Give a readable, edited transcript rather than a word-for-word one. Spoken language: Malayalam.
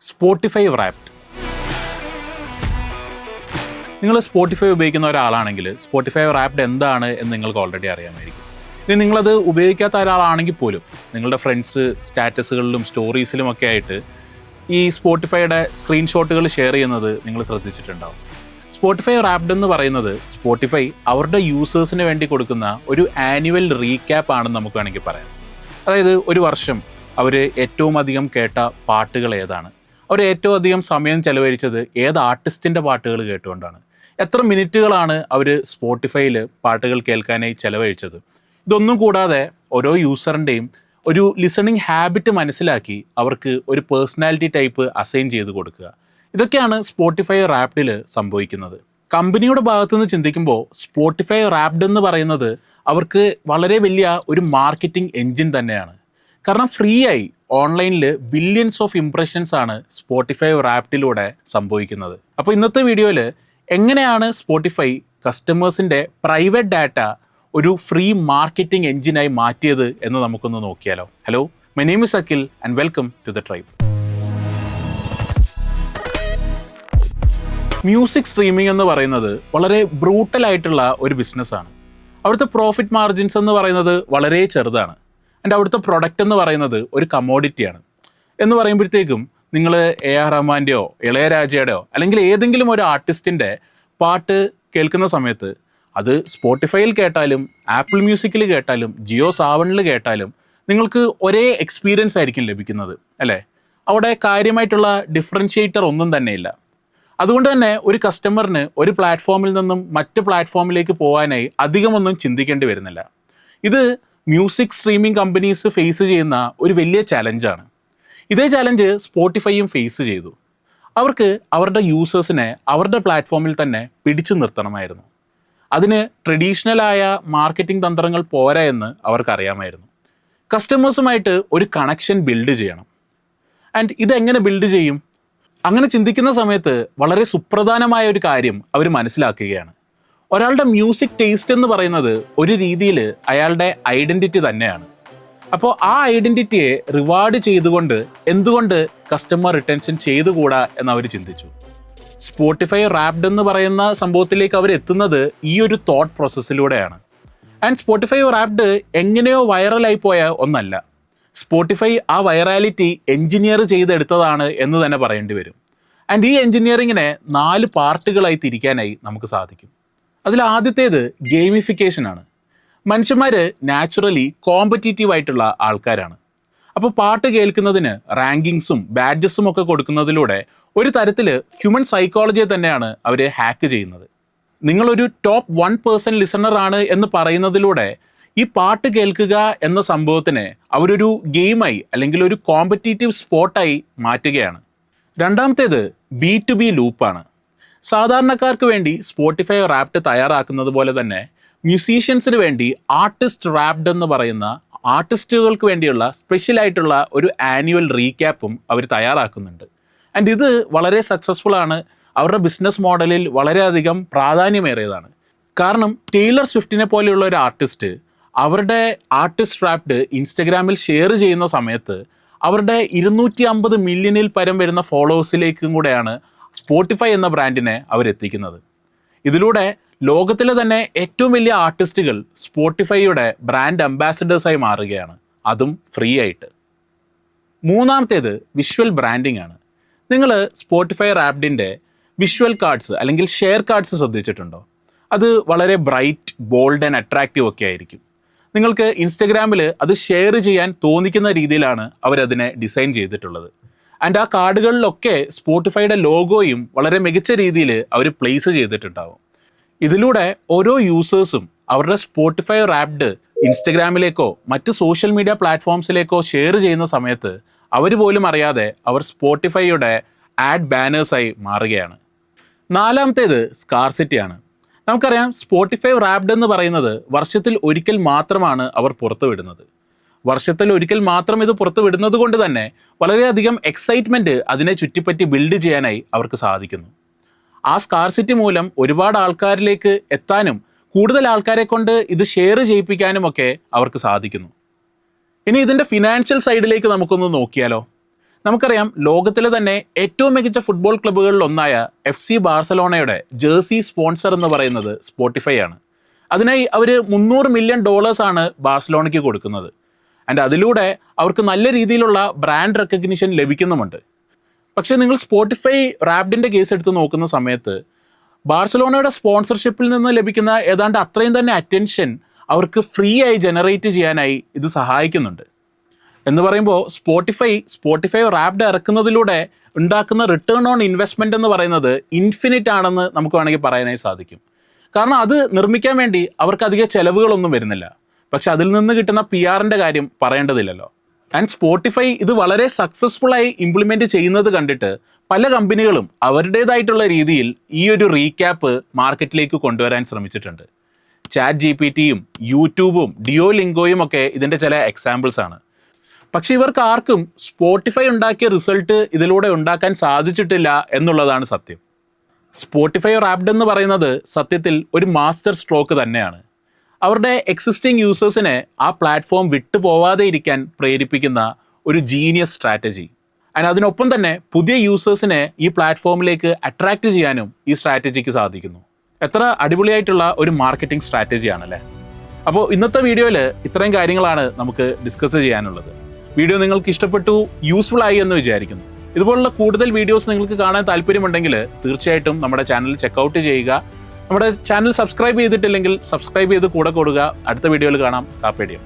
Spotify wrapped. നിങ്ങൾ സ്പോട്ടിഫൈ ഉപയോഗിക്കുന്ന ഒരാളാണെങ്കിൽ സ്പോട്ടിഫൈ റാപ്ഡ് എന്താണ് എന്ന് നിങ്ങൾക്ക് ഓൾറെഡി അറിയാമായിരിക്കും. ഇനി നിങ്ങളത് ഉപയോഗിക്കാത്ത ഒരാളാണെങ്കിൽ പോലും നിങ്ങളുടെ ഫ്രണ്ട്സ് സ്റ്റാറ്റസുകളിലും സ്റ്റോറീസിലും ഒക്കെ ആയിട്ട് ഈ സ്പോട്ടിഫൈയുടെ സ്ക്രീൻഷോട്ടുകൾ ഷെയർ ചെയ്യുന്നത് നിങ്ങൾ ശ്രദ്ധിച്ചിട്ടുണ്ടാവും. സ്പോട്ടിഫൈ റാപ്ഡ് എന്ന് പറയുന്നത് സ്പോട്ടിഫൈ അവരുടെ യൂസേഴ്സിന് വേണ്ടി കൊടുക്കുന്ന ഒരു ആനുവൽ റീക്യാപ്പ് ആണെന്ന് നമുക്ക് വേണമെങ്കിൽ പറയാം. അതായത് ഒരു വർഷം അവർ ഏറ്റവും അധികം കേട്ട പാട്ടുകൾ ഏതാണ്, അവർ ഏറ്റവും അധികം സമയം ചെലവഴിച്ചത് ഏത് ആർട്ടിസ്റ്റിൻ്റെ പാട്ടുകൾ കേട്ടുകൊണ്ടാണ്, എത്ര മിനിറ്റുകളാണ് അവർ സ്പോട്ടിഫൈയിൽ പാട്ടുകൾ കേൾക്കാനായി ചെലവഴിച്ചത്. ഇതൊന്നും കൂടാതെ ഓരോ യൂസറിൻ്റെയും ഒരു ലിസണിങ് ഹാബിറ്റ് മനസ്സിലാക്കി അവർക്ക് ഒരു പേഴ്സണാലിറ്റി ടൈപ്പ് അസൈൻ ചെയ്ത് കൊടുക്കുക. ഇതൊക്കെയാണ് സ്പോട്ടിഫൈ റാപ്ഡിൽ സംഭവിക്കുന്നത്. കമ്പനിയുടെ ഭാഗത്തു നിന്ന് ചിന്തിക്കുമ്പോൾ സ്പോട്ടിഫൈ റാപ്ഡ് എന്ന് പറയുന്നത് അവർക്ക് വളരെ വലിയ ഒരു മാർക്കറ്റിംഗ് എൻജിൻ തന്നെയാണ്. കാരണം ഫ്രീ ആയി ഓൺലൈനിൽ ബില്യൺസ് ഓഫ് ഇംപ്രഷൻസ് ആണ് സ്പോട്ടിഫൈ റാപ്ഡിലൂടെ സംഭവിക്കുന്നത്. അപ്പോൾ ഇന്നത്തെ വീഡിയോയിൽ എങ്ങനെയാണ് സ്പോട്ടിഫൈ കസ്റ്റമേഴ്സിൻ്റെ പ്രൈവറ്റ് ഡാറ്റ ഒരു ഫ്രീ മാർക്കറ്റിംഗ് എൻജിനായി മാറ്റിയത് എന്ന് നമുക്കൊന്ന് നോക്കിയാലോ. Hello, my name is Akhil and welcome to the tribe. Music streaming എന്ന് പറയുന്നത് വളരെ ബ്രൂട്ടലായിട്ടുള്ള ഒരു ബിസിനസ്സാണ്. അവിടുത്തെ പ്രോഫിറ്റ് മാർജിൻസ് എന്ന് പറയുന്നത് വളരെ ചെറുതാണ്. ആൻഡ് അവിടുത്തെ പ്രൊഡക്റ്റ് എന്ന് പറയുന്നത് ഒരു കമോഡിറ്റിയാണ്. എന്ന് പറയുമ്പോഴത്തേക്കും നിങ്ങൾ എ ആർ റഹ്മാൻ്റെയോ ഇളയരാജയുടെയോ അല്ലെങ്കിൽ ഏതെങ്കിലും ഒരു ആർട്ടിസ്റ്റിൻ്റെ പാട്ട് കേൾക്കുന്ന സമയത്ത് അത് സ്പോട്ടിഫൈയിൽ കേട്ടാലും ആപ്പിൾ മ്യൂസിക്കിൽ കേട്ടാലും ജിയോ സാവണിൽ കേട്ടാലും നിങ്ങൾക്ക് ഒരേ എക്സ്പീരിയൻസ് ആയിരിക്കും ലഭിക്കുന്നത്, അല്ലേ? അവിടെ കാര്യമായിട്ടുള്ള ഡിഫറൻഷ്യേറ്റർ ഒന്നും തന്നെയില്ല. അതുകൊണ്ട് തന്നെ ഒരു കസ്റ്റമറിന് ഒരു പ്ലാറ്റ്ഫോമിൽ നിന്നും മറ്റ് പ്ലാറ്റ്ഫോമിലേക്ക് പോകാനായി അധികമൊന്നും ചിന്തിക്കേണ്ടി വരുന്നില്ല. ഇത് മ്യൂസിക് സ്ട്രീമിംഗ് കമ്പനീസ് ഫേസ് ചെയ്യുന്ന ഒരു വലിയ ചലഞ്ചാണ്. ഇതേ ചലഞ്ച് സ്പോട്ടിഫൈയും ഫേസ് ചെയ്തു. അവർക്ക് അവരുടെ യൂസേഴ്സിനെ അവരുടെ പ്ലാറ്റ്ഫോമിൽ തന്നെ പിടിച്ചു നിർത്തണമായിരുന്നു. അതിന് ട്രഡീഷണലായ മാർക്കറ്റിംഗ് തന്ത്രങ്ങൾ പോരാ എന്ന് അവർക്കറിയാമായിരുന്നു. കസ്റ്റമേഴ്സുമായിട്ട് ഒരു കണക്ഷൻ ബിൽഡ് ചെയ്യണം. ആൻഡ് ഇതെങ്ങനെ ബിൽഡ് ചെയ്യും? അങ്ങനെ ചിന്തിക്കുന്ന സമയത്ത് വളരെ സുപ്രധാനമായ ഒരു കാര്യം അവർ മനസ്സിലാക്കുകയാണ്. ഒരാളുടെ മ്യൂസിക് ടേസ്റ്റ് എന്ന് പറയുന്നത് ഒരു രീതിയിൽ അയാളുടെ ഐഡൻറ്റിറ്റി തന്നെയാണ്. അപ്പോൾ ആ ഐഡൻറ്റിറ്റിയെ റിവാർഡ് ചെയ്തുകൊണ്ട് എന്തുകൊണ്ട് കസ്റ്റമർ റിട്ടൻഷൻ ചെയ്തുകൂടാ എന്നവർ ചിന്തിച്ചു. സ്പോട്ടിഫൈ റാപ്ഡ് എന്ന് പറയുന്ന സംഭവത്തിലേക്ക് അവർ എത്തുന്നത് ഈ ഒരു തോട്ട് പ്രോസസ്സിലൂടെയാണ്. ആൻഡ് സ്പോട്ടിഫൈ റാപ്ഡ് എങ്ങനെയോ വൈറലായി പോയ ഒന്നല്ല. സ്പോട്ടിഫൈ ആ വൈറാലിറ്റി എൻജിനീയർ ചെയ്തെടുത്തതാണ് എന്ന് തന്നെ പറയേണ്ടി വരും. ആൻഡ് ഈ എൻജിനീയറിങ്ങിനെ 4 പാർട്ടുകളായി തിരിക്കാനായി നമുക്ക് സാധിക്കും. അതിൽ ആദ്യത്തേത് ഗെയിമിഫിക്കേഷനാണ്. മനുഷ്യന്മാർ നാച്ചുറലി കോമ്പറ്റീറ്റീവ് ആയിട്ടുള്ള ആൾക്കാരാണ്. അപ്പോൾ പാട്ട് കേൾക്കുന്നതിന് റാങ്കിങ്സും ബാഡ്ജസും ഒക്കെ കൊടുക്കുന്നതിലൂടെ ഒരു തരത്തിൽ ഹ്യൂമൻ സൈക്കോളജിയെ തന്നെയാണ് അവർ ഹാക്ക് ചെയ്യുന്നത്. നിങ്ങളൊരു ടോപ്പ് 1% ലിസണർ ആണ് എന്ന് പറയുന്നതിലൂടെ ഈ പാട്ട് കേൾക്കുക എന്ന സംഭവത്തിനെ അവരൊരു ഗെയിമായി അല്ലെങ്കിൽ ഒരു കോമ്പറ്റീറ്റീവ് സ്പോർട്ടായി മാറ്റുകയാണ്. രണ്ടാമത്തേത് B2B ലൂപ്പാണ്. സാധാരണക്കാർക്ക് വേണ്ടി സ്പോട്ടിഫൈ റാപ്ഡ് തയ്യാറാക്കുന്നത് പോലെ തന്നെ മ്യൂസീഷ്യൻസിന് വേണ്ടി ആർട്ടിസ്റ്റ് റാപ്ഡ് എന്ന് പറയുന്ന ആർട്ടിസ്റ്റുകൾക്ക് വേണ്ടിയുള്ള സ്പെഷ്യലായിട്ടുള്ള ഒരു ആനുവൽ റീക്യാപ്പും അവർ തയ്യാറാക്കുന്നുണ്ട്. ആൻഡ് ഇത് വളരെ സക്സസ്ഫുൾ ആണ്. അവരുടെ ബിസിനസ് മോഡലിൽ വളരെയധികം പ്രാധാന്യമേറിയതാണ്. കാരണം ടൈലർ സ്വിഫ്റ്റിനെ പോലെയുള്ള ഒരു ആർട്ടിസ്റ്റ് അവരുടെ ആർട്ടിസ്റ്റ് റാപ്ഡ് ഇൻസ്റ്റഗ്രാമിൽ ഷെയർ ചെയ്യുന്ന സമയത്ത് അവരുടെ 250 മില്യണിൽ പരം വരുന്ന ഫോളോവേഴ്സിലേക്കും കൂടെയാണ് സ്പോട്ടിഫൈ എന്ന ബ്രാൻഡിനെ അവരെത്തിക്കുന്നത്. ഇതിലൂടെ ലോകത്തിലെ തന്നെ ഏറ്റവും വലിയ ആർട്ടിസ്റ്റുകൾ സ്പോട്ടിഫൈയുടെ ബ്രാൻഡ് അംബാസഡേഴ്സായി മാറുകയാണ്, അതും ഫ്രീ ആയിട്ട്. മൂന്നാമത്തേത് വിഷ്വൽ ബ്രാൻഡിംഗ് ആണ്. നിങ്ങൾ സ്പോട്ടിഫൈ റാപ്ഡിൻ്റെ വിഷ്വൽ കാർഡ്സ് അല്ലെങ്കിൽ ഷെയർ കാർഡ്സ് ശ്രദ്ധിച്ചിട്ടുണ്ടോ? അത് വളരെ ബ്രൈറ്റ്, ബോൾഡ് ആൻഡ് അട്രാക്റ്റീവ് ഒക്കെ ആയിരിക്കും. നിങ്ങൾക്ക് ഇൻസ്റ്റഗ്രാമിൽ അത് ഷെയർ ചെയ്യാൻ തോന്നിക്കുന്ന രീതിയിലാണ് അവരതിനെ ഡിസൈൻ ചെയ്തിട്ടുള്ളത്. ആൻഡ് ആ കാർഡുകളിലൊക്കെ സ്പോട്ടിഫൈയുടെ ലോഗോയും വളരെ മികച്ച രീതിയിൽ അവർ പ്ലേസ് ചെയ്തിട്ടുണ്ടാവും. ഇതിലൂടെ ഓരോ യൂസേഴ്സും അവരുടെ സ്പോട്ടിഫൈ റാപ്ഡ് ഇൻസ്റ്റഗ്രാമിലേക്കോ മറ്റ് സോഷ്യൽ മീഡിയ പ്ലാറ്റ്ഫോംസിലേക്കോ ഷെയർ ചെയ്യുന്ന സമയത്ത് അവർ പോലും അറിയാതെ അവർ സ്പോട്ടിഫൈയുടെ ആഡ് ബാനേഴ്സായി മാറുകയാണ്. നാലാമത്തേത് സ്കാർസിറ്റിയാണ്. നമുക്കറിയാം സ്പോട്ടിഫൈ റാപ്ഡ് എന്ന് പറയുന്നത് വർഷത്തിൽ ഒരിക്കൽ മാത്രമാണ് അവർ പുറത്തുവിടുന്നത്. വർഷത്തിൽ ഒരിക്കൽ മാത്രം ഇത് പുറത്തു വിടുന്നത് കൊണ്ട് തന്നെ വളരെയധികം എക്സൈറ്റ്മെൻറ്റ് അതിനെ ചുറ്റിപ്പറ്റി ബിൽഡ് ചെയ്യാനായി അവർക്ക് സാധിക്കുന്നു. ആ സ്കാർസിറ്റി മൂലം ഒരുപാട് ആൾക്കാരിലേക്ക് എത്താനും കൂടുതൽ ആൾക്കാരെ കൊണ്ട് ഇത് ഷെയർ ചെയ്യിപ്പിക്കാനുമൊക്കെ അവർക്ക് സാധിക്കുന്നു. ഇനി ഇതിൻ്റെ ഫിനാൻഷ്യൽ സൈഡിലേക്ക് നമുക്കൊന്ന് നോക്കിയാലോ. നമുക്കറിയാം ലോകത്തിലെ തന്നെ ഏറ്റവും മികച്ച ഫുട്ബോൾ ക്ലബ്ബുകളിൽ ഒന്നായ FC ബാർസലോണയുടെ ജേഴ്സി സ്പോൺസർ എന്ന് പറയുന്നത് സ്പോട്ടിഫൈ ആണ്. അതിനായി അവർ $300 മില്യൺ ആണ് ബാർസലോണയ്ക്ക് കൊടുക്കുന്നത്. ആൻഡ് അതിലൂടെ അവർക്ക് നല്ല രീതിയിലുള്ള ബ്രാൻഡ് റെക്കഗ്നിഷൻ ലഭിക്കുന്നുമുണ്ട്. പക്ഷേ നിങ്ങൾ സ്പോട്ടിഫൈ റാപ്ഡിൻ്റെ കേസ് എടുത്ത് നോക്കുന്ന സമയത്ത് ബാർസലോണയുടെ സ്പോൺസർഷിപ്പിൽ നിന്ന് ലഭിക്കുന്ന ഏതാണ്ട് അത്രയും തന്നെ അറ്റൻഷൻ അവർക്ക് ഫ്രീ ആയി ജനറേറ്റ് ചെയ്യാനായി ഇത് സഹായിക്കുന്നുണ്ട്. എന്ന് പറയുമ്പോൾ സ്പോട്ടിഫൈ റാപ്ഡ് ഇറക്കുന്നതിലൂടെ ഉണ്ടാക്കുന്ന റിട്ടേൺ ഓൺ ഇൻവെസ്റ്റ്മെൻറ്റ് എന്ന് പറയുന്നത് ഇൻഫിനിറ്റ് ആണെന്ന് നമുക്ക് വേണമെങ്കിൽ പറയാനായി സാധിക്കും. കാരണം അത് നിർമ്മിക്കാൻ വേണ്ടി അവർക്ക് അധിക ചിലവുകളൊന്നും വരുന്നില്ല. പക്ഷെ അതിൽ നിന്ന് കിട്ടുന്ന PR-ൻ്റെ കാര്യം പറയേണ്ടതില്ലല്ലോ. ആൻഡ് സ്പോട്ടിഫൈ ഇത് വളരെ സക്സസ്ഫുള്ളായി ഇംപ്ലിമെൻറ്റ് ചെയ്യുന്നത് കണ്ടിട്ട് പല കമ്പനികളും അവരുടേതായിട്ടുള്ള രീതിയിൽ ഈ ഒരു റീക്യാപ്പ് മാർക്കറ്റിലേക്ക് കൊണ്ടുവരാൻ ശ്രമിച്ചിട്ടുണ്ട്. ChatGPTയും യൂട്യൂബും ഡിയോലിങ്കോയും ഒക്കെ ഇതിൻ്റെ ചില എക്സാമ്പിൾസ് ആണ്. പക്ഷേ ഇവർക്ക് ആർക്കും സ്പോട്ടിഫൈ ഉണ്ടാക്കിയ റിസൾട്ട് ഇതിലൂടെ ഉണ്ടാക്കാൻ സാധിച്ചിട്ടില്ല എന്നുള്ളതാണ് സത്യം. സ്പോട്ടിഫൈ റാപ്ഡ് എന്ന് പറയുന്നത് സത്യത്തിൽ ഒരു മാസ്റ്റർ സ്ട്രോക്ക് തന്നെയാണ്. അവരുടെ എക്സിസ്റ്റിംഗ് യൂസേഴ്സിനെ ആ പ്ലാറ്റ്ഫോം വിട്ടു പോവാതെ ഇരിക്കാൻ പ്രേരിപ്പിക്കുന്ന ഒരു ജീനിയസ് സ്ട്രാറ്റജി. ആൻഡ് അതിനൊപ്പം തന്നെ പുതിയ യൂസേഴ്സിനെ ഈ പ്ലാറ്റ്ഫോമിലേക്ക് അട്രാക്റ്റ് ചെയ്യാനും ഈ സ്ട്രാറ്റജിക്ക് സാധിക്കുന്നു. എത്ര അടിപൊളിയായിട്ടുള്ള ഒരു മാർക്കറ്റിംഗ് സ്ട്രാറ്റജിയാണല്ലേ. അപ്പോൾ ഇന്നത്തെ വീഡിയോയിൽ ഇത്രയും കാര്യങ്ങളാണ് നമുക്ക് ഡിസ്കസ് ചെയ്യാനുള്ളത്. വീഡിയോ നിങ്ങൾക്ക് ഇഷ്ടപ്പെട്ടു, യൂസ്ഫുൾ ആയി എന്ന് വിചാരിക്കുന്നു. ഇതുപോലുള്ള കൂടുതൽ വീഡിയോസ് നിങ്ങൾക്ക് കാണാൻ താല്പര്യമുണ്ടെങ്കിൽ തീർച്ചയായിട്ടും നമ്മുടെ ചാനൽ ചെക്കൗട്ട് ചെയ്യുക. നമ്മുടെ ചാനൽ സബ്സ്ക്രൈബ് ചെയ്തിട്ടില്ലെങ്കിൽ സബ്സ്ക്രൈബ് ചെയ്ത് കൂടെ കൊടുക്കുക. അടുത്ത വീഡിയോയിൽ കാണാം. കാപ്പേഡിയം.